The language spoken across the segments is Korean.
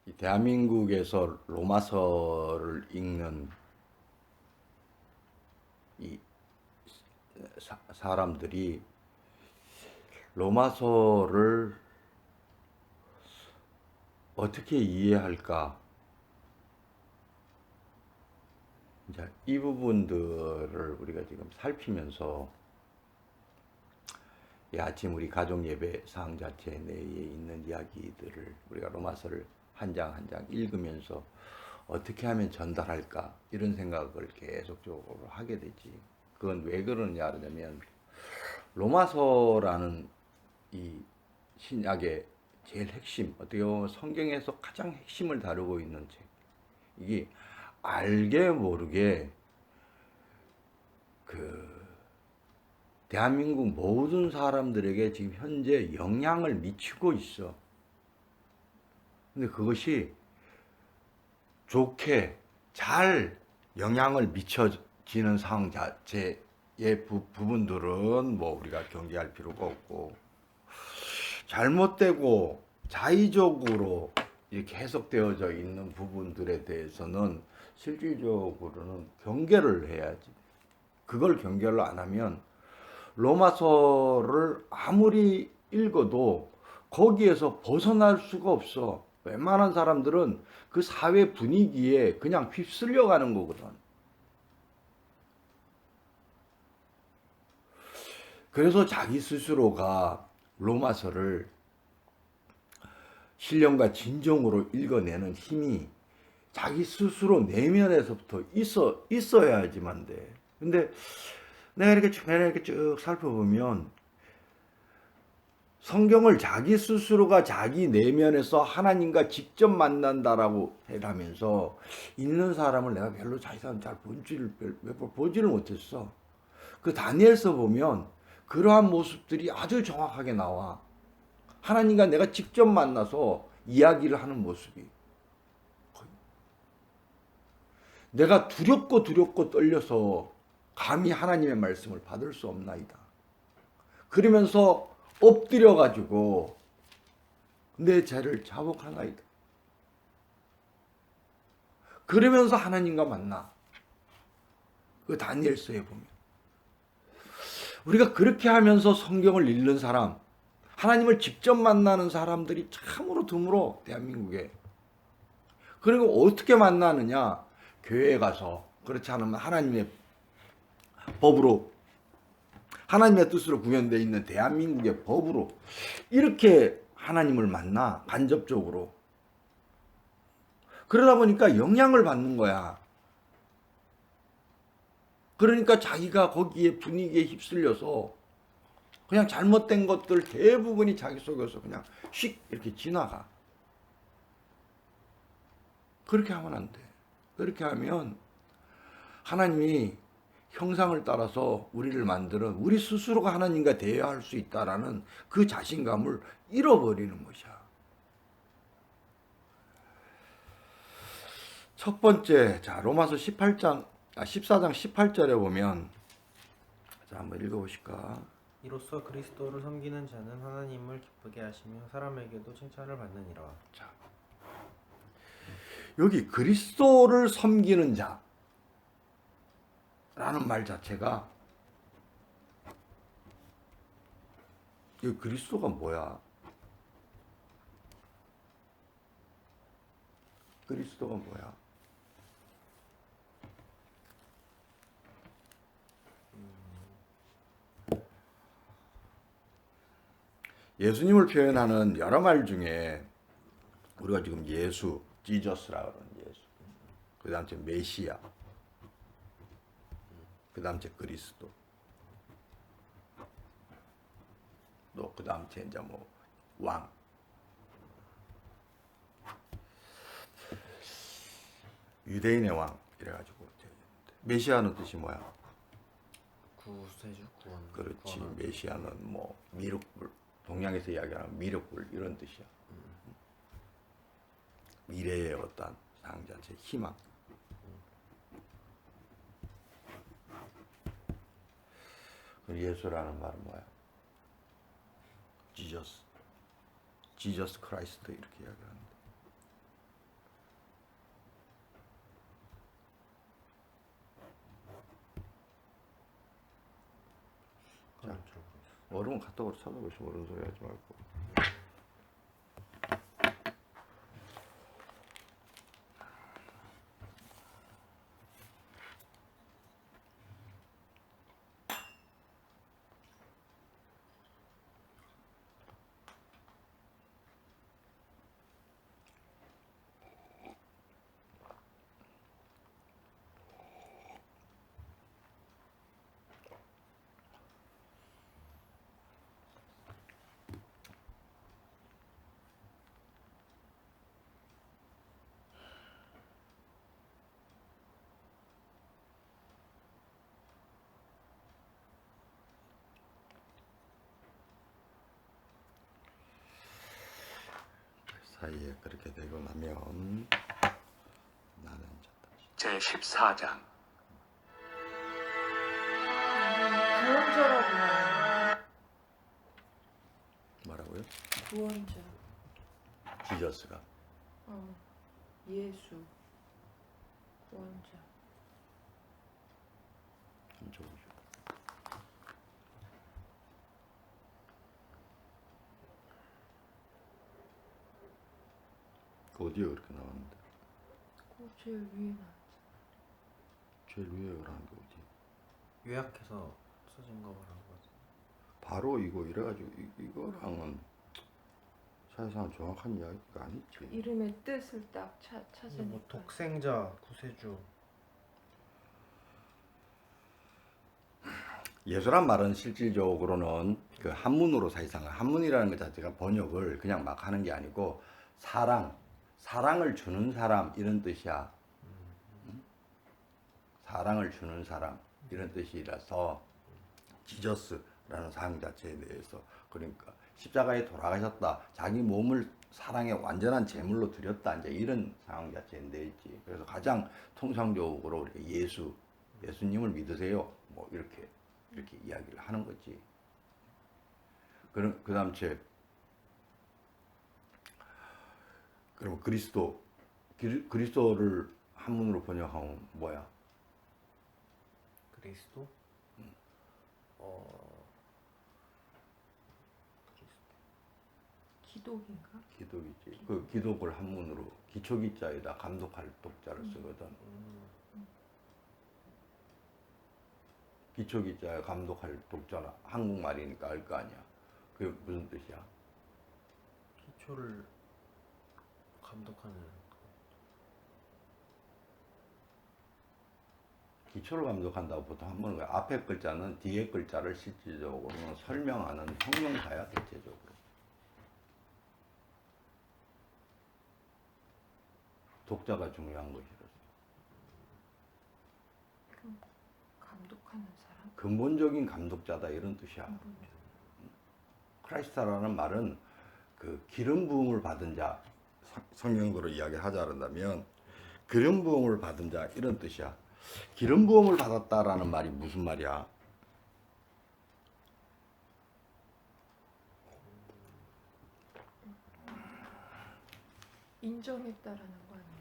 이 대한민국에서 로마서를 읽는 이 사람들이 로마서를 어떻게 이해할까? 이제 이 부분들을 우리가 지금 살피면서 이 아침 우리 가족 예배 사항 자체 내에 있는 이야기들을 우리가 로마서를 한 장 한 장 읽으면서 어떻게 하면 전달할까 이런 생각을 계속적으로 하게 되지. 그건 왜 그러느냐 하면 로마서라는 이 신약의 제일 핵심, 어떻게 보면 성경에서 가장 핵심을 다루고 있는 책. 이게 알게 모르게 그 대한민국 모든 사람들에게 지금 현재 영향을 미치고 있어. 근데 그것이 좋게 잘 영향을 미쳐지는 상황 자체의 부분들은 뭐 우리가 경계할 필요가 없고, 잘못되고 자의적으로 이렇게 해석되어져 있는 부분들에 대해서는 실질적으로는 경계를 해야지. 그걸 경계를 안 하면 로마서를 아무리 읽어도 거기에서 벗어날 수가 없어. 웬만한 사람들은 그 사회 분위기에 그냥 휩쓸려 가는 거거든. 그래서 자기 스스로가 로마서를 신령과 진정으로 읽어내는 힘이 자기 스스로 내면에서부터 있어야지만 돼. 근데 내가 이렇게 쭉 살펴보면 성경을 자기 스스로가 자기 내면에서 하나님과 직접 만난다라고 해라면서 읽는 사람을 내가 별로 자기 사람 잘 보지를 못했어. 그 다니엘서 보면 그러한 모습들이 아주 정확하게 나와. 하나님과 내가 직접 만나서 이야기를 하는 모습이. 내가 두렵고 떨려서 감히 하나님의 말씀을 받을 수 없나이다. 그러면서 엎드려 가지고 내 죄를 자복하나이다. 그러면서 하나님과 만나. 그 다니엘서에 보면 우리가 그렇게 하면서 성경을 읽는 사람, 하나님을 직접 만나는 사람들이 참으로 드물어 대한민국에. 그리고 어떻게 만나느냐? 교회에 가서, 그렇지 않으면 하나님의 법으로, 하나님의 뜻으로 구현되어 있는 대한민국의 법으로 이렇게 하나님을 만나, 간접적으로. 그러다 보니까 영향을 받는 거야. 그러니까 자기가 거기에 분위기에 휩쓸려서 그냥 잘못된 것들 대부분이 자기 속에서 그냥 휙 이렇게 지나가. 그렇게 하면 안 돼. 그렇게 하면 하나님이 형상을 따라서 우리를 만들어 우리 스스로가 하나님과 대화할 수 있다라는 그 자신감을 잃어버리는 것이야. 첫 번째, 자, 로마서 14장 18절에 보면, 자, 한번 읽어보실까? 이로써 그리스도를 섬기는 자는 하나님을 기쁘게 하시며 사람에게도 칭찬을 받느니라. 자, 여기 그리스도를 섬기는 자라는 말 자체가, 이 그리스도가 뭐야? 그리스도가 뭐야? 예수님을 표현하는 여러 말 중에 우리가 지금 예수, 지저스라고 하는 예수, 그 다음에 메시아, 그 다음에 그리스도, 또 그 다음에 이제 뭐 왕. 유대인의 왕 이래가지고 메시아는 뜻이 뭐야? 구세주 구원. 그렇지. 구원하는. 메시아는 뭐 미륵불, 동양에서 이야기하는 미륵불 이런 뜻이야. 미래의 어떤 상자체 희망. 그 예수라는 말은 뭐야? 지저스 크라이스트 이렇게 이야기하는데, 얼음 카톡으로 찾아보시면 그런 소리 하지 말고. 사이에 그렇게 되고 나면 나는 제14장 구원자라고 하네. 뭐라고요? 구원자. 지저스가 예수. 구원자. 좀 적어줘. 그 어디에 그렇게 나왔는데? 그 제일 위에 나. 제일 위에 그러는 게 어디? 요약해서 써진 거 말하는 거지. 바로 이거 이래가지고 이거랑은 사실상 정확한 이야기가 아니지. 이름의 뜻을 딱 찾으니까. 뭐 독생자, 구세주. 예수란 말은 실질적으로는 그 한문으로 사실상 한문이라는 것 자체가 번역을 그냥 막 하는 게 아니고 사랑을 주는 사람 이런 뜻이야. 사랑을 주는 사람 이런 뜻이라서 지저스라는 상황 자체에 대해서 그러니까 십자가에 돌아가셨다. 자기 몸을 사랑의 완전한 제물로 드렸다. 이제 이런 상황 자체인데 있지. 그래서 가장 통상적으로 우리가 예수님을 믿으세요. 뭐 이렇게 이야기를 하는 거지. 그다음 그럼 그리스도를 한문으로 번역하면 뭐야? 그리스도? 기독인가? 기독이지. 그 기독을 한문으로 기초기자에다 감독할 독자를 쓰거든. 기초기자에 감독할 독자는 한국말이니까 알 거 아니야. 그게 무슨 뜻이야? 기초를 감독하는. 기초를 감독한다고 보통 한문은 앞에 글자는 뒤에 글자를 실질적으로는 설명하는 형용사야 대체적으로. 독자가 중요한 것이라서. 그럼 감독하는 사람? 근본적인 감독자다 이런 뜻이야. 크라이스타라는 말은 그 기름 부음을 받은 자, 성경으로 이야기하자면 기름 부음을 받은 자 이런 뜻이야. 기름 부음을 받았다라는 말이 무슨 말이야? 인정했다라는 거 아니에요?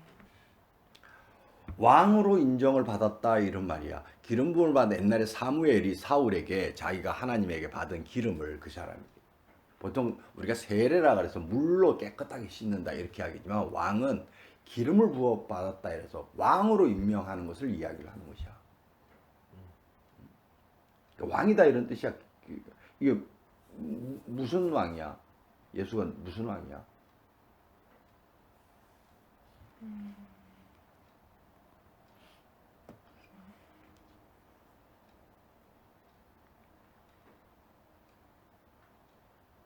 왕으로 인정을 받았다 이런 말이야. 기름 부음을 받은 옛날에 사무엘이 사울에게 자기가 하나님에게 받은 기름을 그 사람이 보통 우리가 세례라 그래서 물로 깨끗하게 씻는다 이렇게 하겠지만 왕은 기름을 부어 받았다 이래서 왕으로 임명하는 것을 이야기를 하는 것이야. 그러니까 왕이다 이런 뜻이야. 이게 무슨 왕이야? 예수가 무슨 왕이야?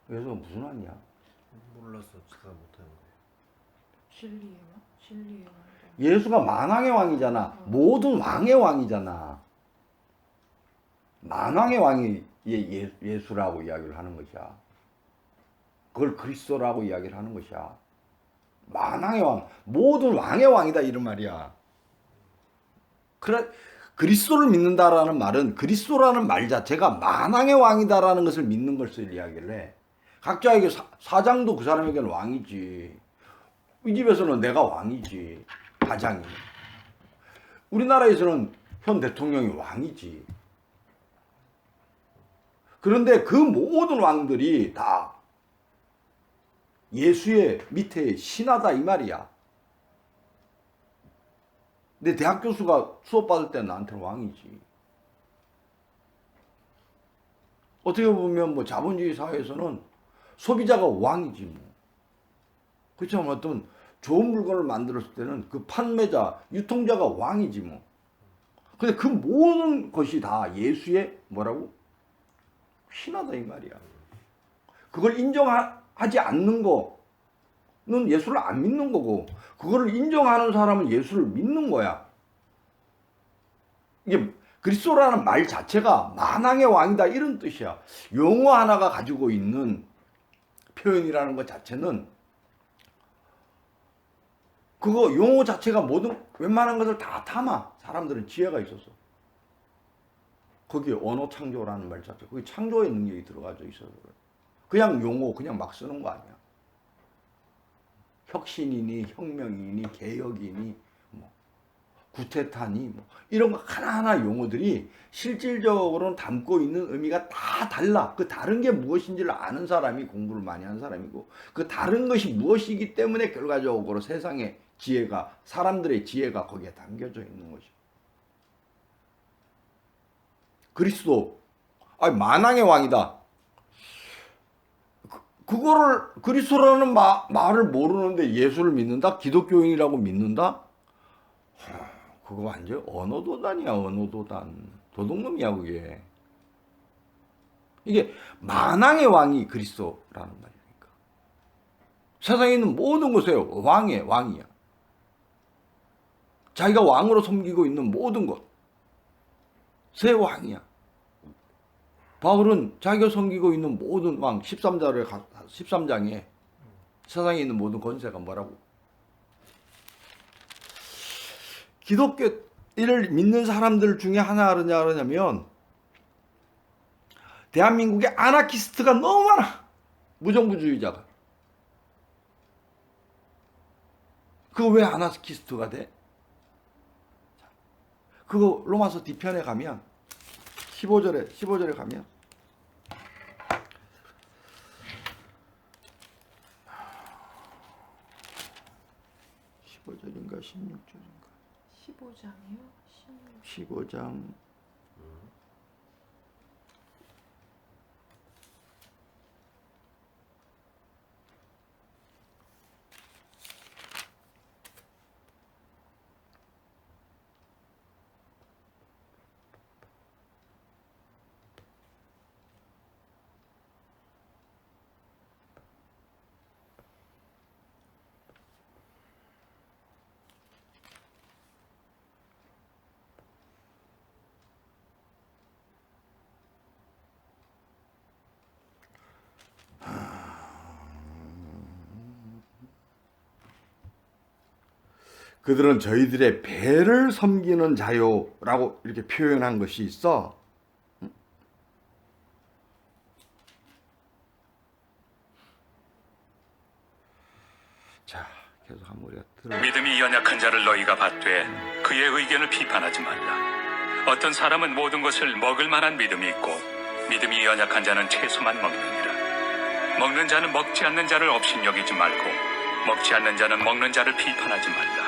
예수가 무슨 왕이야? 몰라서 제가 못하는 거예요. 진리의 왕? 진리의 왕. 예수가 만왕의 왕이잖아. 모든 왕의 왕이잖아. 만왕의 왕이 예수라고 이야기를 하는 것이야. 그걸 그리스도라고 이야기를 하는 것이야. 만왕의 왕, 모든 왕의 왕이다 이런 말이야. 그래, 그리스도를 믿는다라는 말은 그리스도라는 말 자체가 만왕의 왕이다라는 것을 믿는 것을 이야기를 해. 각자에게 사장도 그 사람에게는 왕이지. 이 집에서는 내가 왕이지. 가장이. 우리나라에서는 현 대통령이 왕이지. 그런데 그 모든 왕들이 다 예수의 밑에 신하다 이 말이야. 내 대학 교수가 수업 받을 때 나한테는 왕이지. 어떻게 보면 뭐 자본주의 사회에서는 소비자가 왕이지 뭐. 그렇지만 어떤 좋은 물건을 만들었을 때는 그 판매자, 유통자가 왕이지 뭐. 근데 그 모든 것이 다 예수의 뭐라고? 신하다 이 말이야. 그걸 인정하지 않는 거는 예수를 안 믿는 거고, 그거를 인정하는 사람은 예수를 믿는 거야. 이게 그리스도라는 말 자체가 만왕의 왕이다 이런 뜻이야. 용어 하나가 가지고 있는 표현이라는 것 자체는, 그거 용어 자체가 모든 웬만한 것을 다 담아. 사람들은 지혜가 있어서. 거기에 언어 창조라는 말 자체, 거기 창조의 능력이 들어가져 있어서 그래. 그냥 용어 그냥 막 쓰는 거 아니야. 혁신이니 혁명이니 개혁이니 뭐 구테타니 뭐 이런 거 하나하나 용어들이 실질적으로는 담고 있는 의미가 다 달라. 그 다른 게 무엇인지를 아는 사람이 공부를 많이 한 사람이고, 그 다른 것이 무엇이기 때문에 결과적으로 세상의 지혜가, 사람들의 지혜가 거기에 담겨져 있는 것이죠. 그리스도, 만왕의 왕이다. 그거를 그리스도라는 말을 모르는데 예수를 믿는다? 기독교인이라고 믿는다? 그거 완전 언어도단이야. 언어도단. 도둑놈이야 그게. 이게 만왕의 왕이 그리스도라는 말이니까. 세상에 있는 모든 것에 왕이야. 자기가 왕으로 섬기고 있는 모든 것 새 왕이야. 바울은 자기가 섬기고 있는 모든 왕 13장에 세상에 있는 모든 권세가 뭐라고? 기독교를 믿는 사람들 중에 하냐면 대한민국에 아나키스트가 너무 많아. 무정부주의자가. 그거 왜 아나키스트가 돼? 그거 로마서 뒤편에 가면 15절에 가면 (15절인가 16절인가) 15장이요? 15장 그들은 저희들의 배를 섬기는 자요라고 이렇게 표현한 것이 있어. 자, 계속 한번 우리가 들어. 믿음이 연약한 자를 너희가 받되 그의 의견을 비판하지 말라. 어떤 사람은 모든 것을 먹을 만한 믿음이 있고 믿음이 연약한 자는 채소만 먹느니라. 먹는 자는 먹지 않는 자를 업신여기지 말고 먹지 않는 자는 먹는 자를 비판하지 말라.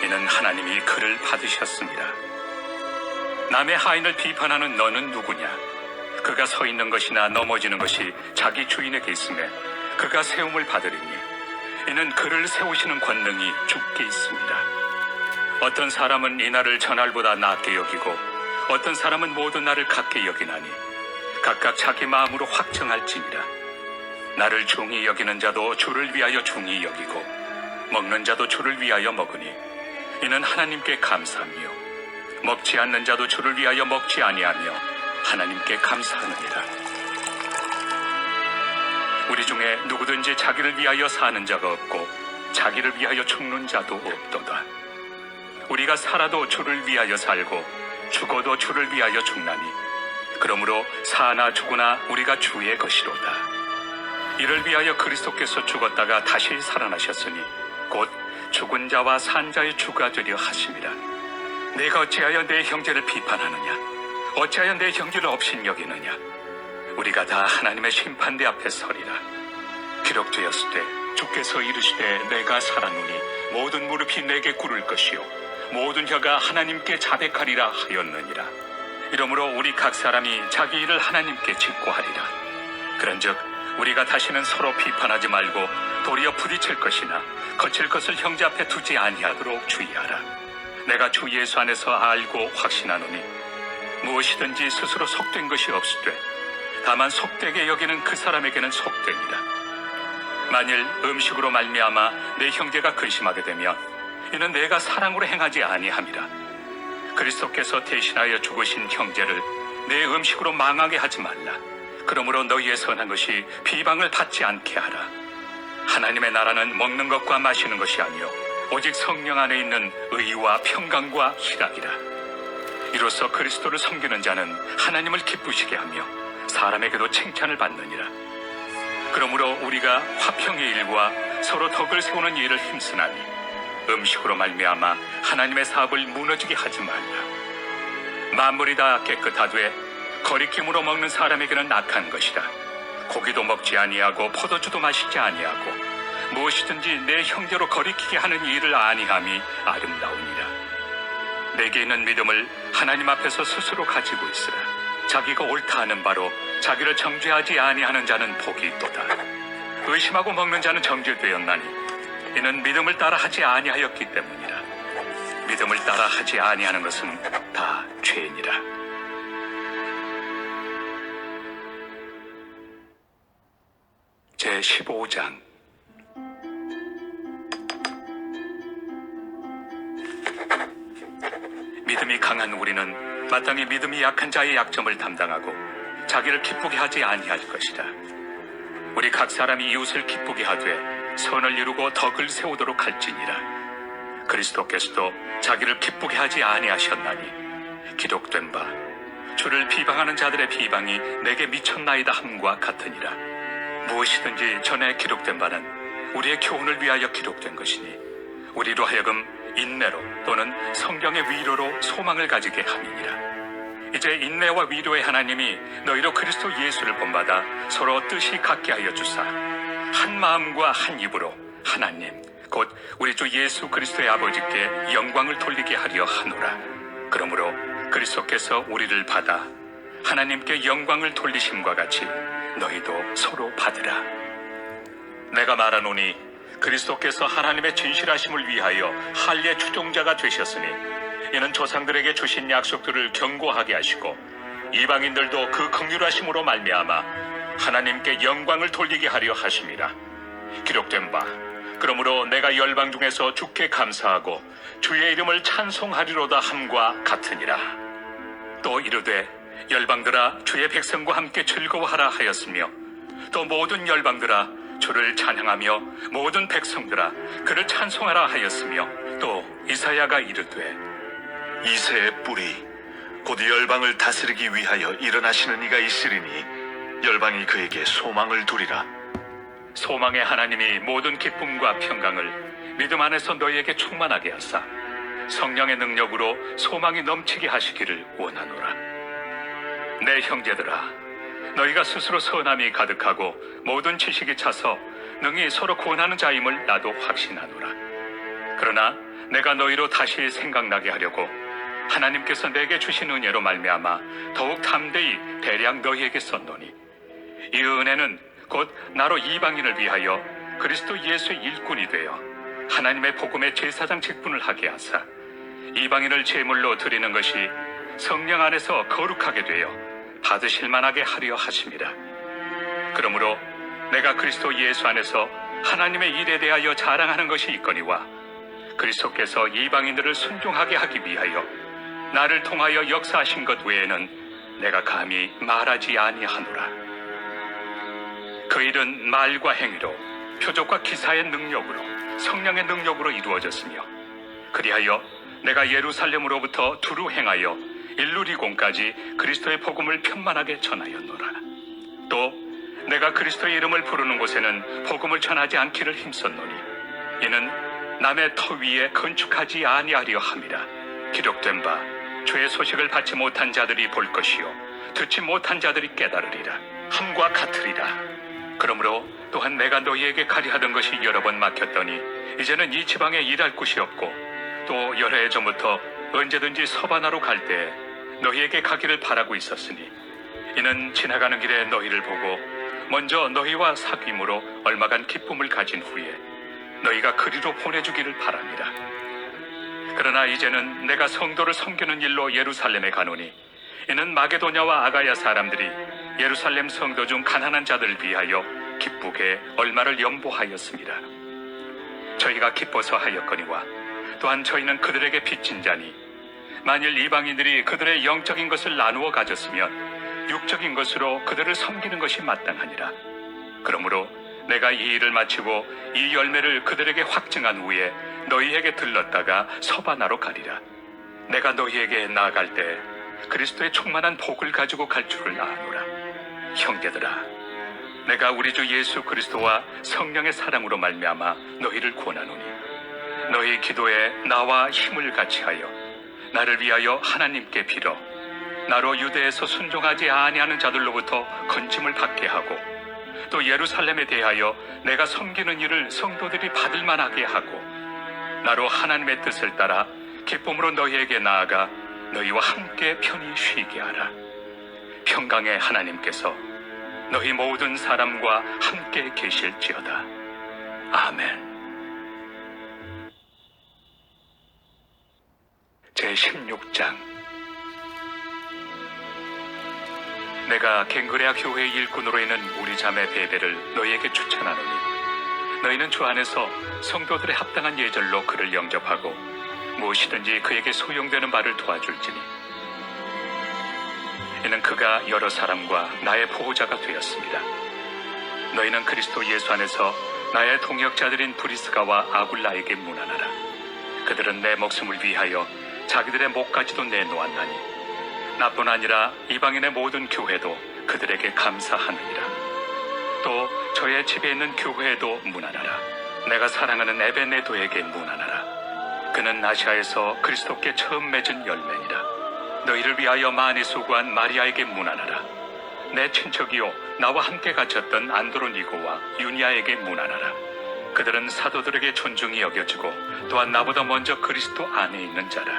이는 하나님이 그를 받으셨습니다. 남의 하인을 비판하는 너는 누구냐? 그가 서 있는 것이나 넘어지는 것이 자기 주인에게 있으며 그가 세움을 받으리니 이는 그를 세우시는 권능이 주께 있습니다. 어떤 사람은 이 날을 전날보다 낫게 여기고 어떤 사람은 모든 날을 같게 여기나니 각각 자기 마음으로 확정할지니라. 나를 중히 여기는 자도 주를 위하여 중히 여기고 먹는 자도 주를 위하여 먹으니 이는 하나님께 감사하며 먹지 않는 자도 주를 위하여 먹지 아니하며 하나님께 감사하느니라. 우리 중에 누구든지 자기를 위하여 사는 자가 없고 자기를 위하여 죽는 자도 없도다. 우리가 살아도 주를 위하여 살고 죽어도 주를 위하여 죽나니 그러므로 사나 죽으나 우리가 주의 것이로다. 이를 위하여 그리스도께서 죽었다가 다시 살아나셨으니 곧 죽은 자와 산 자의 주가 되려 하심이라. 내가 어찌하여 내 형제를 비판하느냐? 어찌하여 내 형제를 업신여기느냐? 우리가 다 하나님의 심판대 앞에 서리라. 기록되었을 때 주께서 이르시되 내가 살았노니 모든 무릎이 내게 꿇을 것이요 모든 혀가 하나님께 자백하리라 하였느니라. 이러므로 우리 각 사람이 자기 일을 하나님께 직고하리라. 그런즉 우리가 다시는 서로 비판하지 말고 도리어 부딪힐 것이나 거칠 것을 형제 앞에 두지 아니하도록 주의하라. 내가 주 예수 안에서 알고 확신하노니 무엇이든지 스스로 속된 것이 없으되 다만 속되게 여기는 그 사람에게는 속되니라. 만일 음식으로 말미암아 내 형제가 근심하게 되면 이는 내가 사랑으로 행하지 아니함이라. 그리스도께서 대신하여 죽으신 형제를 내 음식으로 망하게 하지 말라. 그러므로 너희의 선한 것이 비방을 받지 않게 하라. 하나님의 나라는 먹는 것과 마시는 것이 아니요 오직 성령 안에 있는 의와 평강과 희락이라. 이로써 그리스도를 섬기는 자는 하나님을 기쁘시게 하며 사람에게도 칭찬을 받느니라. 그러므로 우리가 화평의 일과 서로 덕을 세우는 일을 힘쓰나니 음식으로 말미암아 하나님의 사업을 무너지게 하지 말라. 만물이 다 깨끗하되 거리낌으로 먹는 사람에게는 악한 것이라. 고기도 먹지 아니하고 포도주도 마시지 아니하고 무엇이든지 내 형제로 거리키게 하는 일을 아니함이 아름다우니라. 내게 있는 믿음을 하나님 앞에서 스스로 가지고 있으라. 자기가 옳다 하는 바로 자기를 정죄하지 아니하는 자는 복이 있도다. 의심하고 먹는 자는 정죄되었나니 이는 믿음을 따라 하지 아니하였기 때문이라. 믿음을 따라 하지 아니하는 것은 다 죄니라. 제15장. 믿음이 강한 우리는 마땅히 믿음이 약한 자의 약점을 담당하고 자기를 기쁘게 하지 아니할 것이다. 우리 각 사람이 이웃을 기쁘게 하되 선을 이루고 덕을 세우도록 할지니라. 그리스도께서도 자기를 기쁘게 하지 아니하셨나니 기록된 바 주를 비방하는 자들의 비방이 내게 미쳤나이다 함과 같으니라. 무엇이든지 전에 기록된 바는 우리의 교훈을 위하여 기록된 것이니 우리로 하여금 인내로 또는 성령의 위로로 소망을 가지게 함이니라. 이제 인내와 위로의 하나님이 너희로 그리스도 예수를 본받아 서로 뜻이 같게 하여 주사 한 마음과 한 입으로 하나님 곧 우리 주 예수 그리스도의 아버지께 영광을 돌리게 하려 하노라. 그러므로 그리스도께서 우리를 받아 하나님께 영광을 돌리심과 같이 너희도 서로 받으라. 내가 말하노니 그리스도께서 하나님의 진실하심을 위하여 할례 추종자가 되셨으니 이는 조상들에게 주신 약속들을 견고하게 하시고 이방인들도 그 긍휼하심으로 말미암아 하나님께 영광을 돌리게 하려 하심이라. 기록된 바 그러므로 내가 열방 중에서 주께 감사하고 주의 이름을 찬송하리로다 함과 같으니라. 또 이르되 열방들아 주의 백성과 함께 즐거워하라 하였으며 또 모든 열방들아 주를 찬양하며 모든 백성들아 그를 찬송하라 하였으며 또 이사야가 이르되 이새의 뿌리 곧 열방을 다스리기 위하여 일어나시는 이가 있으리니 열방이 그에게 소망을 두리라. 소망의 하나님이 모든 기쁨과 평강을 믿음 안에서 너희에게 충만하게 하사 성령의 능력으로 소망이 넘치게 하시기를 원하노라. 내 형제들아 너희가 스스로 선함이 가득하고 모든 지식이 차서 능히 서로 구원하는 자임을 나도 확신하노라. 그러나 내가 너희로 다시 생각나게 하려고 하나님께서 내게 주신 은혜로 말미암아 더욱 담대히 대량 너희에게 썼노니 이 은혜는 곧 나로 이방인을 위하여 그리스도 예수의 일꾼이 되어 하나님의 복음의 제사장 직분을 하게 하사 이방인을 제물로 드리는 것이 성령 안에서 거룩하게 되어 받으실 만하게 하려 하심이라. 그러므로 내가 그리스도 예수 안에서 하나님의 일에 대하여 자랑하는 것이 있거니와 그리스도께서 이방인들을 순종하게 하기 위하여 나를 통하여 역사하신 것 외에는 내가 감히 말하지 아니하노라. 그 일은 말과 행위로 표적과 기사의 능력으로 성령의 능력으로 이루어졌으며 그리하여 내가 예루살렘으로부터 두루 행하여 일루리곤까지 그리스도의 복음을 편만하게 전하였노라. 또 내가 그리스도의 이름을 부르는 곳에는 복음을 전하지 않기를 힘썼노니 이는 남의 터 위에 건축하지 아니하려 함이라. 기록된 바 주의 소식을 받지 못한 자들이 볼 것이요 듣지 못한 자들이 깨달으리라 함과 같으리라. 그러므로 또한 내가 너희에게 가리하던 것이 여러 번 막혔더니 이제는 이 지방에 일할 곳이 없고 또 여러 해 전부터 언제든지 서바나로 갈 때 너희에게 가기를 바라고 있었으니 이는 지나가는 길에 너희를 보고 먼저 너희와 사귐으로 얼마간 기쁨을 가진 후에 너희가 그리로 보내주기를 바랍니다. 그러나 이제는 내가 성도를 섬기는 일로 예루살렘에 가노니 이는 마게도냐와 아가야 사람들이 예루살렘 성도 중 가난한 자들을 위하여 기쁘게 얼마를 연보하였습니다. 저희가 기뻐서 하였거니와 또한 저희는 그들에게 빚진 자니 만일 이방인들이 그들의 영적인 것을 나누어 가졌으면 육적인 것으로 그들을 섬기는 것이 마땅하니라. 그러므로 내가 이 일을 마치고 이 열매를 그들에게 확증한 후에 너희에게 들렀다가 서바나로 가리라. 내가 너희에게 나아갈 때 그리스도의 충만한 복을 가지고 갈 줄을 아노라. 형제들아, 내가 우리 주 예수 그리스도와 성령의 사랑으로 말미암아 너희를 권하노니 너희 기도에 나와 힘을 같이하여 나를 위하여 하나님께 빌어 나로 유대에서 순종하지 아니하는 자들로부터 건짐을 받게 하고 또 예루살렘에 대하여 내가 섬기는 일을 성도들이 받을 만하게 하고 나로 하나님의 뜻을 따라 기쁨으로 너희에게 나아가 너희와 함께 편히 쉬게 하라. 평강의 하나님께서 너희 모든 사람과 함께 계실지어다. 아멘. 제16장. 내가 갱그레아 교회의 일꾼으로 있는 우리 자매 베베를 너희에게 추천하노니 너희는 주 안에서 성도들의 합당한 예절로 그를 영접하고 무엇이든지 그에게 소용되는 바를 도와줄지니 이는 그가 여러 사람과 나의 보호자가 되었습니다. 너희는 그리스도 예수 안에서 나의 동역자들인 브리스가와 아굴라에게 문안하라. 그들은 내 목숨을 위하여 자기들의 목까지도 내놓았나니 나뿐 아니라 이방인의 모든 교회도 그들에게 감사하느니라. 또 저의 집에 있는 교회에도 문안하라. 내가 사랑하는 에베네도에게 문안하라. 그는 아시아에서 그리스도께 처음 맺은 열매니라. 너희를 위하여 많이 수고한 마리아에게 문안하라. 내 친척이요 나와 함께 갇혔던 안드로니고와 유니아에게 문안하라. 그들은 사도들에게 존중이 여겨지고 또한 나보다 먼저 그리스도 안에 있는 자라.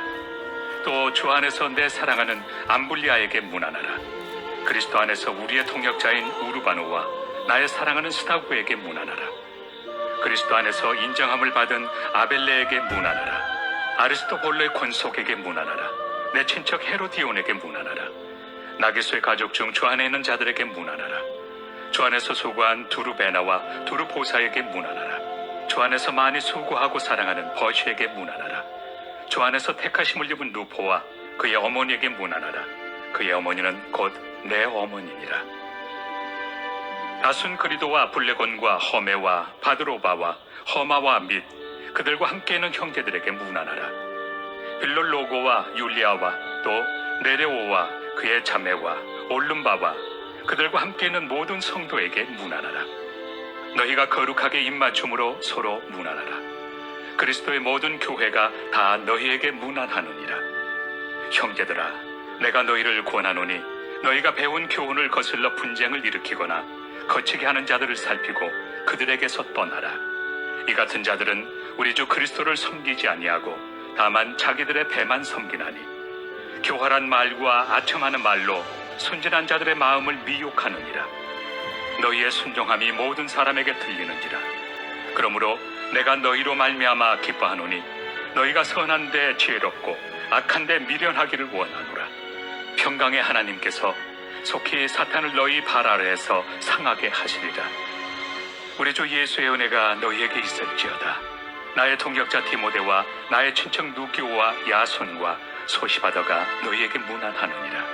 또 주 안에서 내 사랑하는 암블리아에게 문안하라. 그리스도 안에서 우리의 동역자인 우르바노와 나의 사랑하는 스다구에게 문안하라. 그리스도 안에서 인정함을 받은 아벨레에게 문안하라. 아리스토볼로의 권속에게 문안하라. 내 친척 헤로디온에게 문안하라. 나기수의 가족 중 주 안에 있는 자들에게 문안하라. 주 안에서 수고한 두루베나와 두루보사에게 문안하라. 주 안에서 많이 수고하고 사랑하는 버시에게 문안하라. 주 안에서 택하심을 입은 루포와 그의 어머니에게 문안하라. 그의 어머니는 곧 내 어머니니라. 아순그리도와 블레곤과 허메와 바드로바와 허마와 및 그들과 함께 있는 형제들에게 문안하라. 빌롤로고와 율리아와 또 네레오와 그의 자매와 올름바와 그들과 함께 있는 모든 성도에게 문안하라. 너희가 거룩하게 입맞춤으로 서로 문안하라. 그리스도의 모든 교회가 다 너희에게 문안하느니라. 형제들아, 내가 너희를 권하노니 너희가 배운 교훈을 거슬러 분쟁을 일으키거나 거치게 하는 자들을 살피고 그들에게서 떠나라. 이 같은 자들은 우리 주 그리스도를 섬기지 아니하고 다만 자기들의 배만 섬기나니 교활한 말과 아첨하는 말로 순진한 자들의 마음을 미혹하느니라. 너희의 순종함이 모든 사람에게 들리는지라. 그러므로 내가 너희로 말미암아 기뻐하노니 너희가 선한데 지혜롭고 악한데 미련하기를 원하노라. 평강의 하나님께서 속히 사탄을 너희 발 아래에서 상하게 하시리라. 우리 주 예수의 은혜가 너희에게 있을지어다. 나의 동역자 디모데와 나의 친척 누기오와 야손과 소시바더가 너희에게 문안하느니라.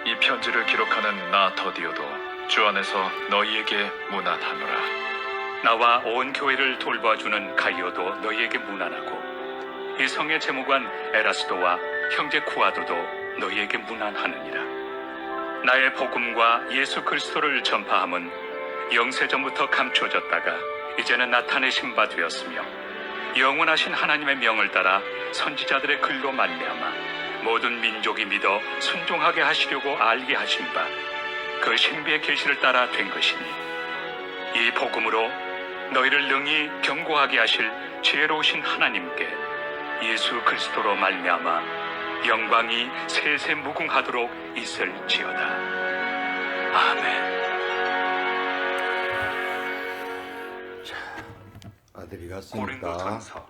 이 편지를 기록하는 나 더디오도 주 안에서 너희에게 문안하노라. 나와 온 교회를 돌봐주는 가이오도 너희에게 문안하고 이 성의 제무관 에라스도와 형제 쿠아도도 너희에게 문안하느니라. 나의 복음과 예수 그리스도를 전파함은 영세전부터 감추어졌다가 이제는 나타내신 바 되었으며 영원하신 하나님의 명을 따라 선지자들의 글로 말미암아 모든 민족이 믿어 순종하게 하시려고 알게 하신 바 그 신비의 계시를 따라 된 것이니 이 복음으로 너희를 능히 견고하게 하실 지혜로우신 하나님께 예수 그리스도로 말미암아 영광이 세세 무궁하도록 있을지어다. 아멘. 아들이 갔으니까 고린도전서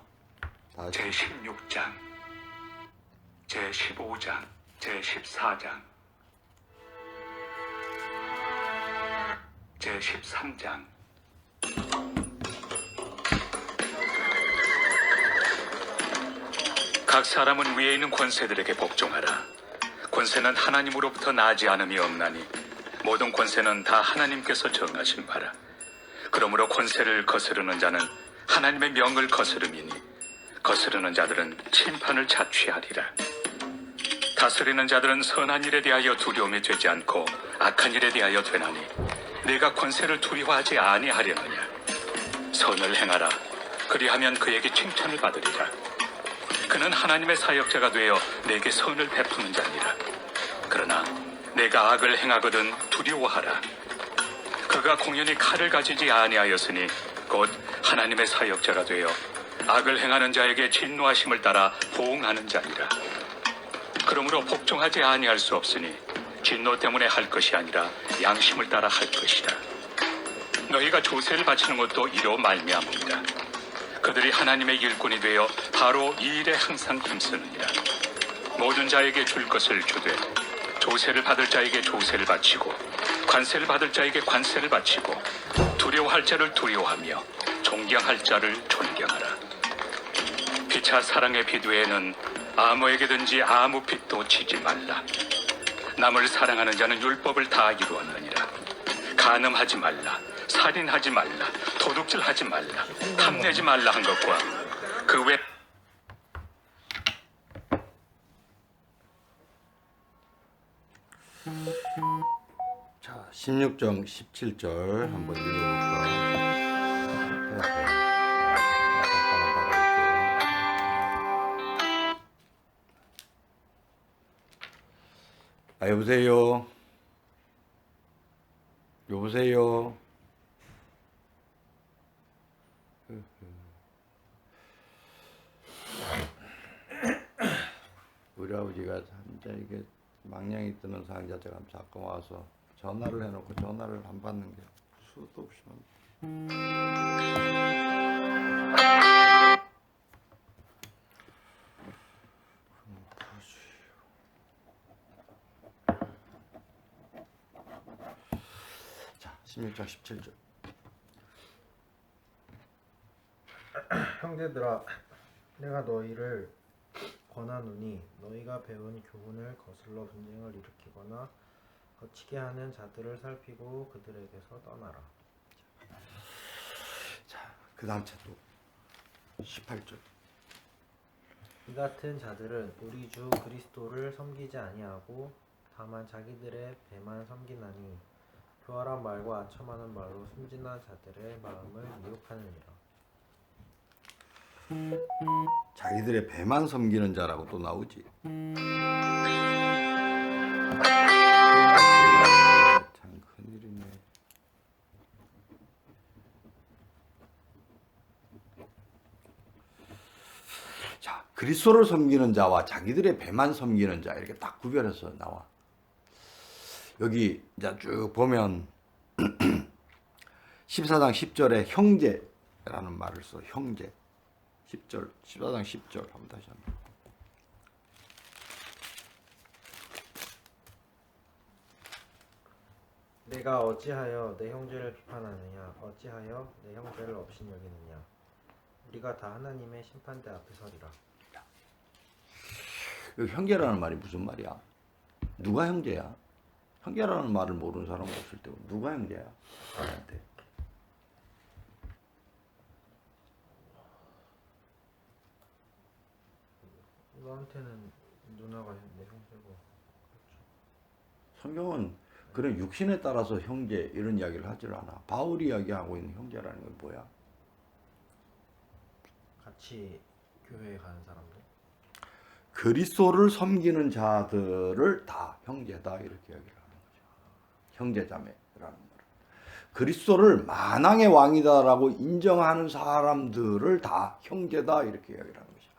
다시 제16장, 제15장, 제14장, 제13장. 각 사람은 위에 있는 권세들에게 복종하라. 권세는 하나님으로부터 나지 않음이 없나니 모든 권세는 다 하나님께서 정하신 바라. 그러므로 권세를 거스르는 자는 하나님의 명을 거스름이니 거스르는 자들은 심판을 자취하리라. 다스리는 자들은 선한 일에 대하여 두려움이 되지 않고 악한 일에 대하여 되나니 내가 권세를 두려워하지 아니하려느냐. 선을 행하라. 그리하면 그에게 칭찬을 받으리라. 그는 하나님의 사역자가 되어 내게 선을 베푸는 자니라. 그러나 내가 악을 행하거든 두려워하라. 그가 공연히 칼을 가지지 아니하였으니 곧 하나님의 사역자가 되어 악을 행하는 자에게 진노하심을 따라 보응하는 자니라. 그러므로 복종하지 아니할 수 없으니 진노 때문에 할 것이 아니라 양심을 따라 할 것이라. 너희가 조세를 바치는 것도 이로 말미암습니다. 그들이 하나님의 일꾼이 되어 바로 이 일에 항상 힘쓰느니라. 모든 자에게 줄 것을 주되 조세를 받을 자에게 조세를 바치고 관세를 받을 자에게 관세를 바치고 두려워할 자를 두려워하며 존경할 자를 존경하라. 피차 사랑의 비두에는 아무에게든지 아무 빚도 지지 말라. 남을 사랑하는 자는 율법을 다 이루었느니라. 간음하지 말라. 살인하지 말라. 도둑질하지 말라. 탐내지 말라 한 것과 그 외 자, 16장 17절 한번 읽어볼까? 아, 여보세요? 여보세요? 우리 아버지가 진짜 이게 망령이 뜨는 상자제가 자꾸 와서 전화를 해놓고 전화를 안 받는 게 수도 없이 많다. 자, 16장 17절. 형제들아, 내가 너희를 권하노니 너희가 배운 교훈을 거슬러 분쟁을 일으키거나 거치게 하는 자들을 살피고 그들에게서 떠나라. 자, 그 다음 차도 18절. 이 같은 자들은 우리 주 그리스도를 섬기지 아니하고 다만 자기들의 배만 섬기나니 교활한 말과 아첨하는 말로 순진한 자들의 마음을 미혹하느니라. 자기들의 배만 섬기는 자라고 또 나오지. 참 큰일이네. 자, 그리스도를 섬기는 자와 자기들의 배만 섬기는 자 이렇게 딱 구별해서 나와. 여기 이제 쭉 보면 14장 10절에 형제라는 말을 써. 형제. 10절, 14장 10절 한번 다시 한번. 내가 어찌하여 내 형제를 비판하느냐? 어찌하여 내 형제를 업신여기느냐? 우리가 다 하나님의 심판대 앞에 서리라. 여기 형제라는 말이 무슨 말이야? 누가 형제야? 형제라는 말을 모르는 사람은 없을 테고 누가 형제야? 나한테. 너한테는 누나가 내 형제고. 성경은 그런 육신에 따라서 형제 이런 이야기를 하질 않아. 바울이 이야기하고 있는 형제라는 건 뭐야? 같이 교회에 가는 사람들. 그리스도를 섬기는 자들을 다 형제다 이렇게 이야기를 하는 거죠. 형제자매라는 말. 그리스도를 만왕의 왕이다라고 인정하는 사람들을 다 형제다 이렇게 이야기를 하는 거죠.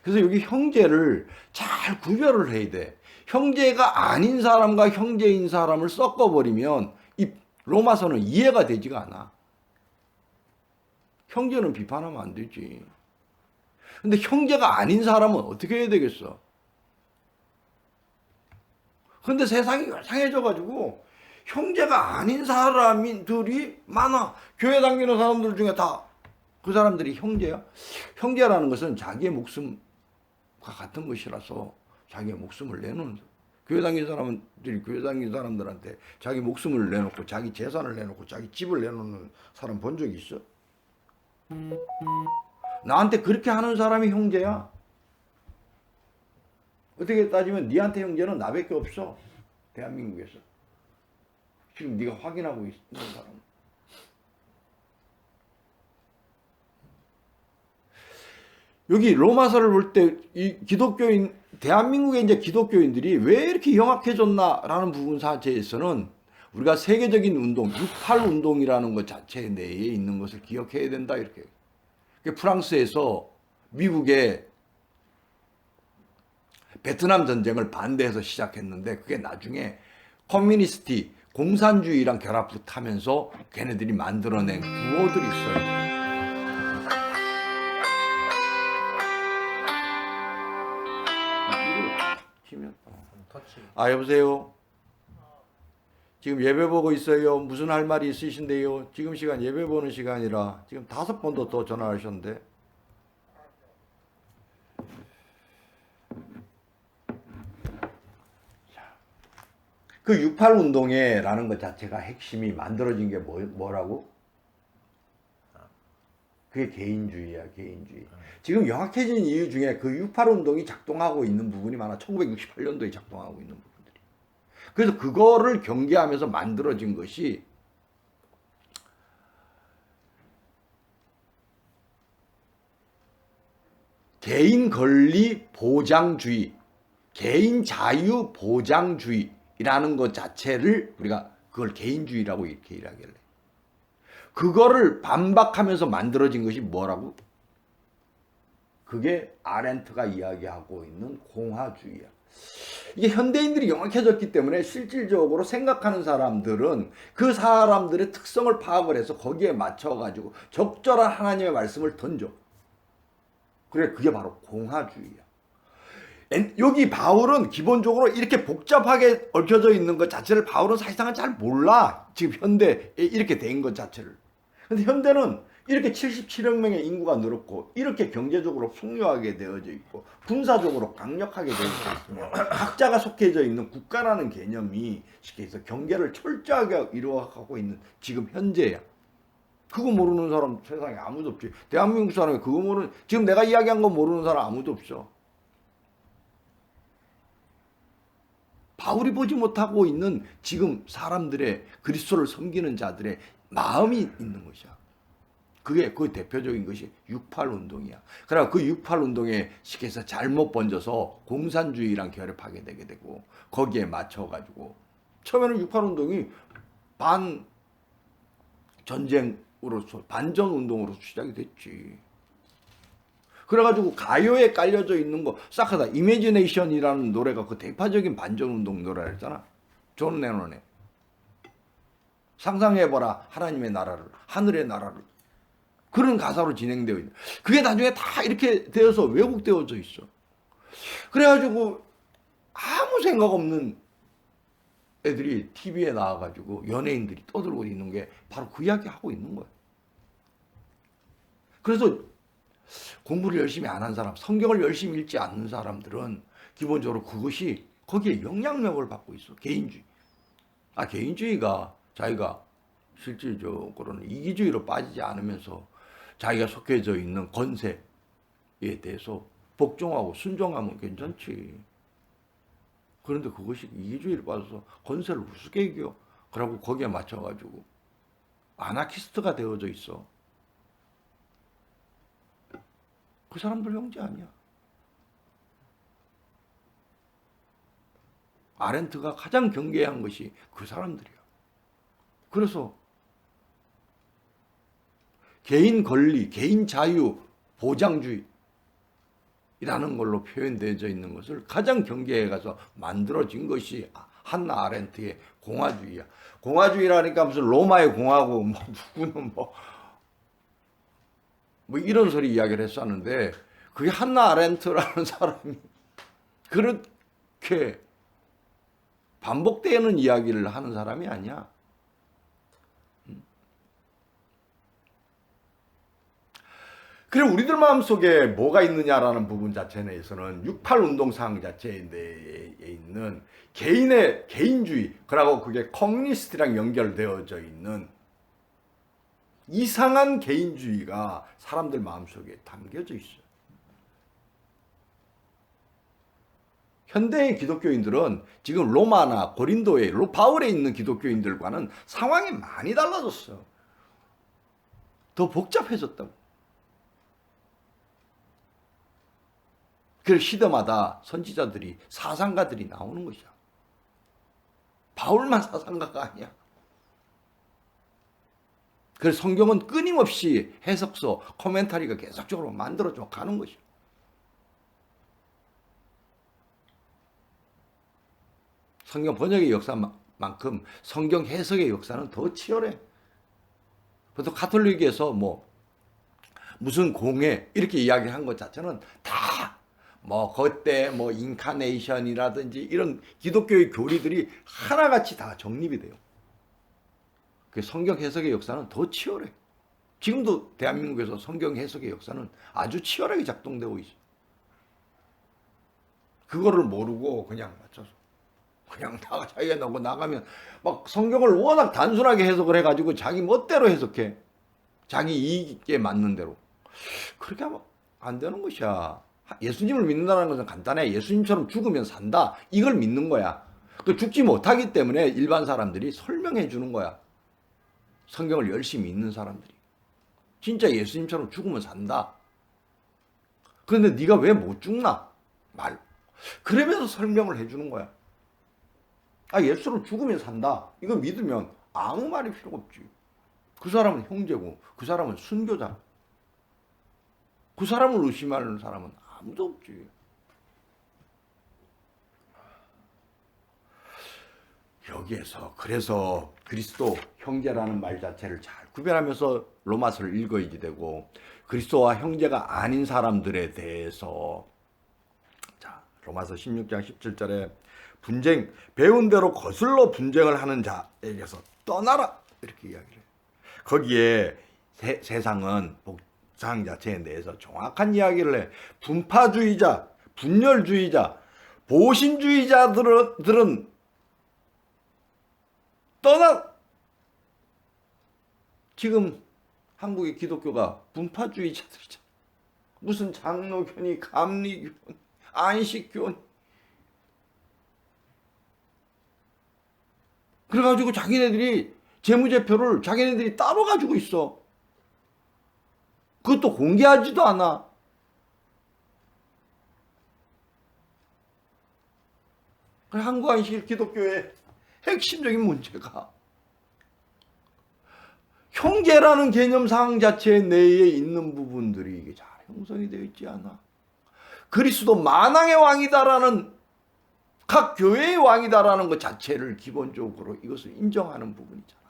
그래서 여기 형제를 잘 구별을 해야 돼. 형제가 아닌 사람과 형제인 사람을 섞어버리면 이 로마서는 이해가 되지가 않아. 형제는 비판하면 안 되지. 근데 형제가 아닌 사람은 어떻게 해야 되겠어? 근데 세상이 상해져가지고 형제가 아닌 사람들이 많아. 교회 다니는 사람들 중에 다 그 사람들이 형제야. 형제라는 것은 자기의 목숨과 같은 것이라서 자기의 목숨을 내놓는, 교회 다니는 사람들이 교회 다니는 사람들한테 자기 목숨을 내놓고 자기 재산을 내놓고 자기 집을 내놓는 사람 본 적 있어? 나한테 그렇게 하는 사람이 형제야. 어떻게 따지면 니한테 형제는 나밖에 없어. 대한민국에서. 지금 네가 확인하고 있는 사람. 여기 로마서를 볼 때 이 기독교인, 대한민국의 이제 기독교인들이 왜 이렇게 영악해졌나라는 부분 자체에서는 우리가 세계적인 운동, 68 운동이라는 것 자체 내에 있는 것을 기억해야 된다 이렇게. 프랑스에서 미국의 베트남 전쟁을 반대해서 시작했는데 그게 나중에 커뮤니스트, 공산주의랑 결합하면서 걔네들이 만들어낸 구호들이 있어요. 터치. 아, 여보세요? 지금 예배 보고 있어요. 무슨 할 말이 있으신데요? 지금 시간 예배 보는 시간이라 지금 5번도 더 전화하셨는데. 그 68 운동회라는 것 자체가 핵심이 만들어진 게 뭐라고? 그게 개인주의야, 개인주의. 지금 영악해진 이유 중에 그 68 운동이 작동하고 있는 부분이 많아. 1968년도에 작동하고 있는 부분들이. 그래서 그거를 경계하면서 만들어진 것이 개인 권리 보장주의, 개인 자유 보장주의라는 것 자체를 우리가 그걸 개인주의라고 이렇게 이야기를 해. 그거를 반박하면서 만들어진 것이 뭐라고? 그게 아렌트가 이야기하고 있는 공화주의야. 이게 현대인들이 영악해졌기 때문에 실질적으로 생각하는 사람들은 그 사람들의 특성을 파악을 해서 거기에 맞춰가지고 적절한 하나님의 말씀을 던져. 그래, 그게 바로 공화주의야. 여기 바울은 기본적으로 이렇게 복잡하게 얽혀져 있는 것 자체를 바울은 사실상은 잘 몰라. 지금 현대에 이렇게 된 것 자체를. 근데 현대는 이렇게 77억 명의 인구가 늘었고 이렇게 경제적으로 풍요하게 되어져 있고 군사적으로 강력하게 되어 있으며 각자가 속해져 있는 국가라는 개념이 쉽게 해서 경계를 철저하게 이루어가고 있는 지금 현재야. 그거 모르는 사람 세상에 아무도 없지. 대한민국 사람이 그거 모르는, 지금 내가 이야기한 거 모르는 사람 아무도 없어. 바울이 보지 못하고 있는 지금 사람들의, 그리스도를 섬기는 자들의 마음이 있는 것이야. 그게 그 대표적인 것이 68 운동이야. 그러나 그 68 운동에 쉽게 해서 잘못 번져서 공산주의랑 결합하게 되게 되고 거기에 맞춰가지고 처음에는 68 운동이 반전쟁으로서 반전 운동으로 시작이 됐지. 그래가지고 가요에 깔려져 있는 거 싹 하다 이매지네이션이라는 노래가 그 대파적인 반전운동 노래였잖아. 존 레논의 상상해봐라 하나님의 나라를, 하늘의 나라를. 그런 가사로 진행되어 있는. 그게 나중에 다 이렇게 되어서 왜곡되어져 있어. 그래가지고 아무 생각 없는 애들이 TV에 나와가지고 연예인들이 떠들고 있는 게 바로 그 이야기 하고 있는 거야. 그래서 공부를 열심히 안 한 사람, 성경을 열심히 읽지 않는 사람들은 기본적으로 그것이 거기에 영향력을 받고 있어. 개인주의. 개인주의가 자기가 실질적으로는 이기주의로 빠지지 않으면서 자기가 속해져 있는 권세에 대해서 복종하고 순종하면 괜찮지. 그런데 그것이 이기주의로 빠져서 권세를 우습게 이겨. 그러고 거기에 맞춰가지고 아나키스트가 되어져 있어. 그 사람들 형제 아니야. 아렌트가 가장 경계한 것이 그 사람들이야. 그래서 개인 권리, 개인 자유, 보장주의라는 걸로 표현되어 있는 것을 가장 경계해 가서 만들어진 것이 한나 아렌트의 공화주의야. 공화주의라니까 무슨 로마의 공화국, 뭐 누구는 뭐 이런 소리 이야기를 했었는데, 그게 한나 아렌트라는 사람이 그렇게 반복되는 이야기를 하는 사람이 아니야. 그래, 우리들 마음속에 뭐가 있느냐라는 부분 자체에서는 68 운동상 자체에 있는 개인의 개인주의, 그리고 그게 커뮤니스트랑 연결되어져 있는 이상한 개인주의가 사람들 마음속에 담겨져 있어요. 현대의 기독교인들은 지금 로마나 고린도에 바울에 있는 기독교인들과는 상황이 많이 달라졌어요. 더 복잡해졌다고. 그 시대마다 선지자들이, 사상가들이 나오는 것이야. 바울만 사상가가 아니야. 그래서 성경은 끊임없이 해석서, 코멘터리가 계속적으로 만들어져 가는 것이야. 성경 번역의 역사만큼 성경 해석의 역사는 더 치열해. 보통 가톨릭에서 무슨 공회 이렇게 이야기한 것 자체는 다 그때 인카네이션이라든지 이런 기독교의 교리들이 하나같이 다 정립이 돼요. 그 성경 해석의 역사는 더 치열해. 지금도 대한민국에서 성경 해석의 역사는 아주 치열하게 작동되고 있어요. 그거를 모르고 그냥 맞춰서 그냥 자기가 나가면 성경을 워낙 단순하게 해석을 해가지고 자기 멋대로 해석해. 자기 이익에 맞는 대로. 그렇게 하면 안 되는 것이야. 예수님을 믿는다는 것은 간단해. 예수님처럼 죽으면 산다. 이걸 믿는 거야. 그 죽지 못하기 때문에 일반 사람들이 설명해 주는 거야. 성경을 열심히 읽는 사람들이. 진짜 예수님처럼 죽으면 산다. 그런데 네가 왜 못 죽나? 그러면서 설명을 해 주는 거야. 예수로 죽으면 산다. 이거 믿으면 아무 말이 필요가 없지. 그 사람은 형제고, 그 사람은 순교자. 그 사람을 의심하는 사람은 아무도 없지. 여기에서 그래서 그리스도 형제라는 말 자체를 잘 구별하면서 로마서를 읽어야지 되고, 그리스도와 형제가 아닌 사람들에 대해서 로마서 16장 17절에 분쟁, 배운 대로 거슬러 분쟁을 하는 자에게서 떠나라 이렇게 이야기를 해요. 거기에 세상은 복장 자체에 대해서 정확한 이야기를 해. 분파주의자, 분열주의자, 보신주의자들은 떠나. 지금 한국의 기독교가 분파주의자들이잖아. 무슨 장로교니, 감리교니, 안식교니. 그래가지고 자기네들이 재무제표를 자기네들이 따로 가지고 있어. 그것도 공개하지도 않아. 한국 안식 기독교의 핵심적인 문제가 형제라는 개념상 자체 내에 있는 부분들이 이게 잘 형성이 되어 있지 않아. 그리스도 만왕의 왕이다라는, 각 교회의 왕이다라는 것 자체를 기본적으로 이것을 인정하는 부분이잖아.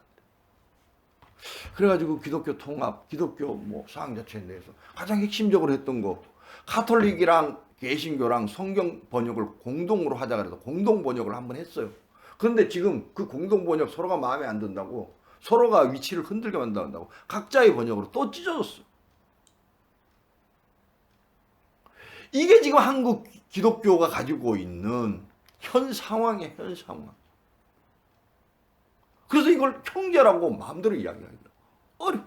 그래가지고 기독교 통합, 기독교 사상 자체에 대해서 가장 핵심적으로 했던 거, 가톨릭이랑 개신교랑 성경 번역을 공동으로 하자 그래서 공동 번역을 한번 했어요. 그런데 지금 그 공동 번역 서로가 마음에 안 든다고, 서로가 위치를 흔들게 만든다고 각자의 번역으로 또 찢어졌어. 이게 지금 한국 기독교가 가지고 있는 현 상황이야, 현 상황. 그래서 이걸 형제라고 마음대로 이야기하기가 어려워.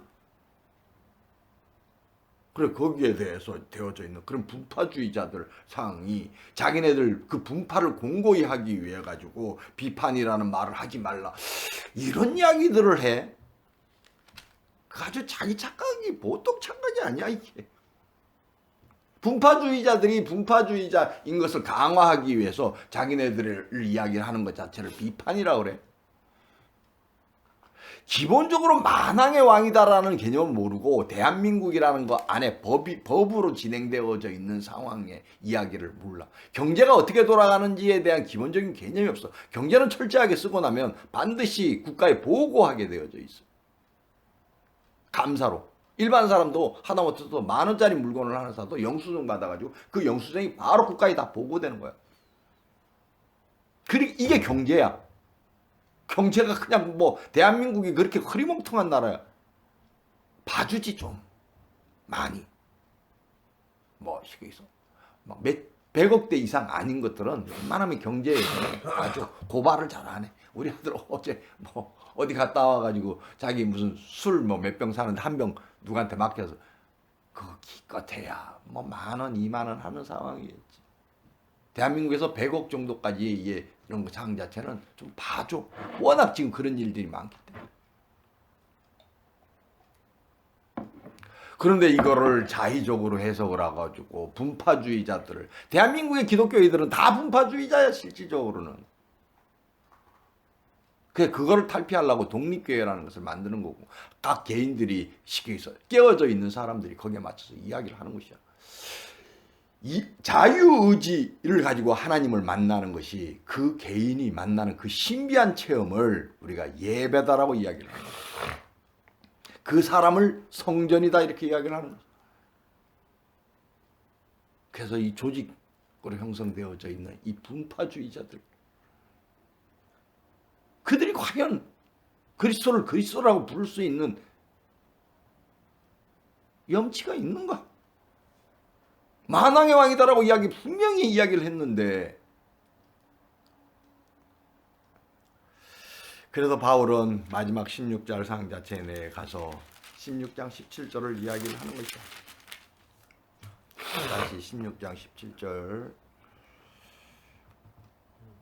그래, 거기에 대해서 되어져 있는 그런 분파주의자들 상황이 자기네들 그 분파를 공고히 하기 위해 가지고 비판이라는 말을 하지 말라, 이런 이야기들을 해. 아주 자기 착각이 보통 착각이 아니야, 이게. 분파주의자들이 분파주의자인 것을 강화하기 위해서 자기네들을 이야기를 하는 것 자체를 비판이라고 그래. 기본적으로 만왕의 왕이다라는 개념을 모르고 대한민국이라는 거 안에 법으로 진행되어져 있는 상황의 이야기를 몰라. 경제가 어떻게 돌아가는지에 대한 기본적인 개념이 없어. 경제는 철저하게 쓰고 나면 반드시 국가에 보고하게 되어져 있어. 감사로. 일반 사람도 하다못해서 10,000원짜리 물건을 하나 사도 영수증 받아가지고 그 영수증이 바로 국가에 다 보고되는 거야. 그리고 이게 경제야. 경제가 그냥 뭐 대한민국이 그렇게 흐리멍텅한 나라야. 봐주지 좀 많이. 뭐 시기서 막 100억대 이상 아닌 것들은 웬만하면 경제에서는 아주 고발을 잘하네. 우리 아들 어제 뭐 어디 갔다 와가지고 자기 무슨 술 뭐 몇 병 사는데 한 병 누구한테 맡겨서 그거 기껏해야 뭐 10,000원, 20,000원 하는 상황이었지. 대한민국에서 100억 정도까지 이런 거 상 자체는 좀 봐줘. 워낙 지금 그런 일들이 많기 때문에. 그런데 이거를 자의적으로 해석을 해가지고 분파주의자들을, 대한민국의 기독교인들은 다 분파주의자야 실질적으로는. 그거를 탈피하려고 독립교회라는 것을 만드는 거고, 각 개인들이 시기에서 깨어져 있는 사람들이 거기에 맞춰서 이야기를 하는 것이야. 이 자유의지를 가지고 하나님을 만나는 것이 그 개인이 만나는 그 신비한 체험을 우리가 예배다라고 이야기를 하는 거야. 그 사람을 성전이다 이렇게 이야기를 하는 거야. 그래서 이 조직으로 형성되어져 있는 이 분파주의자들, 그들이 과연 그리스도를 그리스도라고 부를 수 있는 염치가 있는가? 만왕의 왕이다라고 분명히 이야기를 했는데, 그래서 바울은 마지막 16절 상 자체 내에 가서 16장 17절을 이야기를 하는 것이죠. 다시 16장 17절.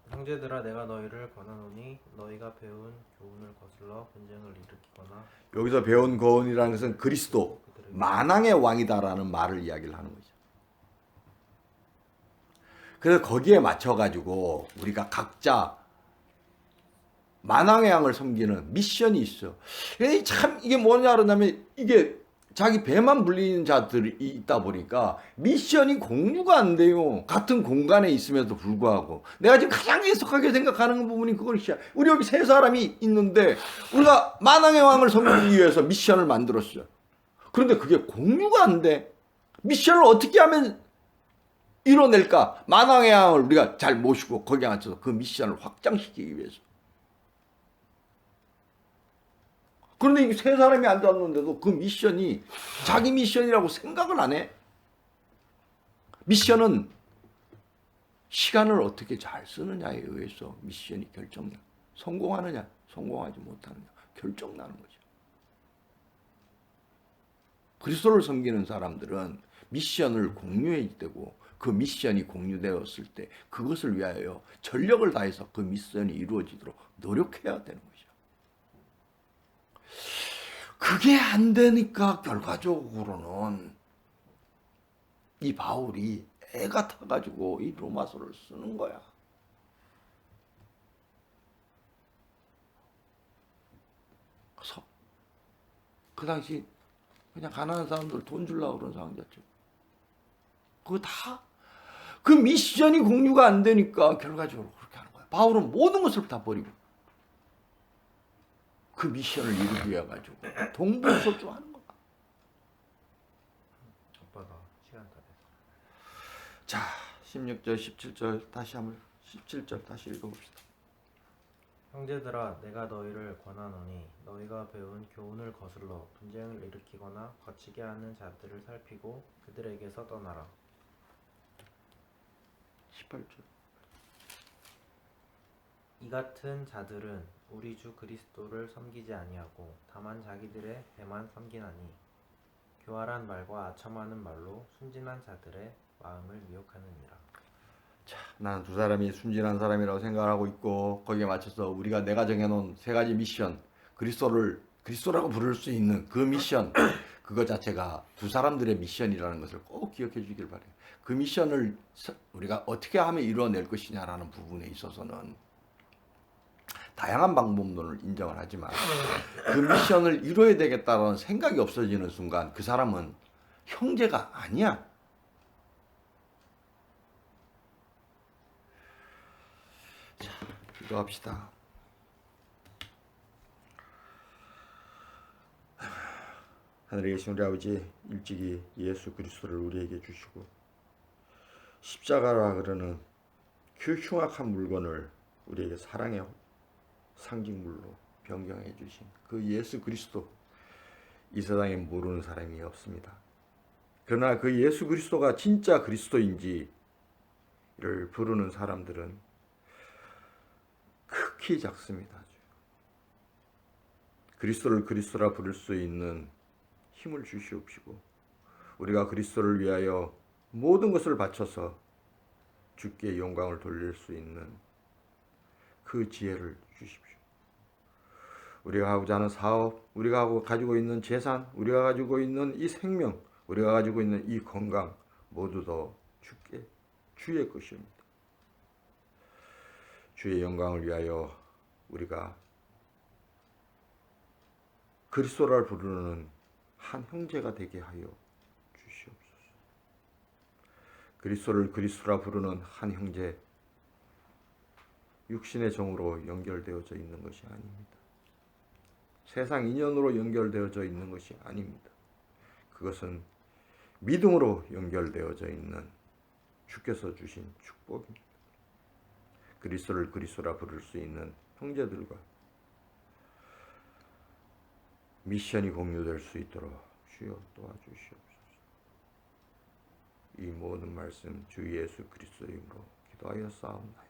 형제들아 내가 너희를 권하노니 너희가 배운 교훈을 거슬러 분쟁을 일으키거나. 여기서 배운 거운이라는 것은 그리스도 만왕의 왕이다라는 말을 이야기를 하는 거죠. 그래서 거기에 맞춰가지고 우리가 각자 만왕의 왕을 섬기는 미션이 있어. 참 이게 뭐냐 그러냐면, 이게 자기 배만 불리는 자들이 있다 보니까 미션이 공유가 안 돼요. 같은 공간에 있음에도 불구하고. 내가 지금 가장 해석하게 생각하는 부분이 그것이야. 우리 여기 세 사람이 있는데 우리가 만왕의 왕을 섬기기 위해서 미션을 만들었어요. 그런데 그게 공유가 안 돼. 미션을 어떻게 하면 이뤄낼까? 만왕의 왕을 우리가 잘 모시고 거기에 맞춰서 그 미션을 확장시키기 위해서. 그런데 이 세 사람이 앉았는데도 그 미션이 자기 미션이라고 생각을 안 해. 미션은 시간을 어떻게 잘 쓰느냐에 의해서 미션이 결정나. 성공하느냐, 성공하지 못하느냐 결정나는 거죠. 그리스도를 섬기는 사람들은 미션을 공유해야 되고, 그 미션이 공유되었을 때 그것을 위하여 전력을 다해서 그 미션이 이루어지도록 노력해야 되는 거죠. 그게 안 되니까 결과적으로는 이 바울이 애가 타가지고 이 로마서를 쓰는 거야. 그래서 그 당시 그냥 가난한 사람들 돈 주려고 그런 상황 자체. 그거 다 그 미션이 공유가 안 되니까 결과적으로 그렇게 하는 거야. 바울은 모든 것을 다 버리고 그 미션을 이루기 위해 가지고 동분서주하는 거야. 오빠가 시간 다 됐어. 자, 16절, 17절 다시 한번 17절 다시 읽어봅시다. 형제들아 내가 너희를 권하노니 너희가 배운 교훈을 거슬러 분쟁을 일으키거나 거치게 하는 자들을 살피고 그들에게서 떠나라. 18절. 이 같은 자들은 우리 주 그리스도를 섬기지 아니하고 다만 자기들의 배만 섬기나니 교활한 말과 아첨하는 말로 순진한 자들의 마음을 미혹하느니라. 자, 나는 두 사람이 순진한 사람이라고 생각하고 있고, 거기에 맞춰서 우리가 내가 정해놓은 세 가지 미션, 그리스도라고 부를 수 있는 그 미션, 그거 자체가 두 사람들의 미션이라는 것을 꼭 기억해 주길 바래요. 그 미션을 우리가 어떻게 하면 이루어낼 것이냐라는 부분에 있어서는 다양한 방법론을 인정을 하지만 그 미션을 이루어야 되겠다는 생각이 없어지는 순간 그 사람은 형제가 아니야. 자, 기도합시다. 하늘에 계신 우리 아버지, 일찍이 예수 그리스도를 우리에게 주시고 십자가라 그러는 그 흉악한 물건을 우리에게 사랑의 상징물로 변경해 주신 그 예수 그리스도, 이 세상에 모르는 사람이 없습니다. 그러나 그 예수 그리스도가 진짜 그리스도인지를 부르는 사람들은 극히 작습니다. 그리스도를 그리스도라 부를 수 있는 힘을 주시옵시고 우리가 그리스도를 위하여 모든 것을 바쳐서 주께 영광을 돌릴 수 있는 그 지혜를 주십시오. 우리가 하고자 하는 사업, 우리가 가지고 있는 재산, 우리가 가지고 있는 이 생명, 우리가 가지고 있는 이 건강 모두 다 주의 것입니다. 주의 영광을 위하여 우리가 그리스도를 부르는 한 형제가 되게 하여 주시옵소서. 그리스도를 그리스도라 부르는 한 형제, 육신의 정으로 연결되어져 있는 것이 아닙니다. 세상 인연으로 연결되어져 있는 것이 아닙니다. 그것은 믿음으로 연결되어져 있는 주께서 주신 축복입니다. 그리스도를 그리스도라 부를 수 있는 형제들과 미션이 공유될 수 있도록 주여 도와주시옵소서. 이 모든 말씀 주 예수 그리스도 이름으로 기도하여 싸움나이다.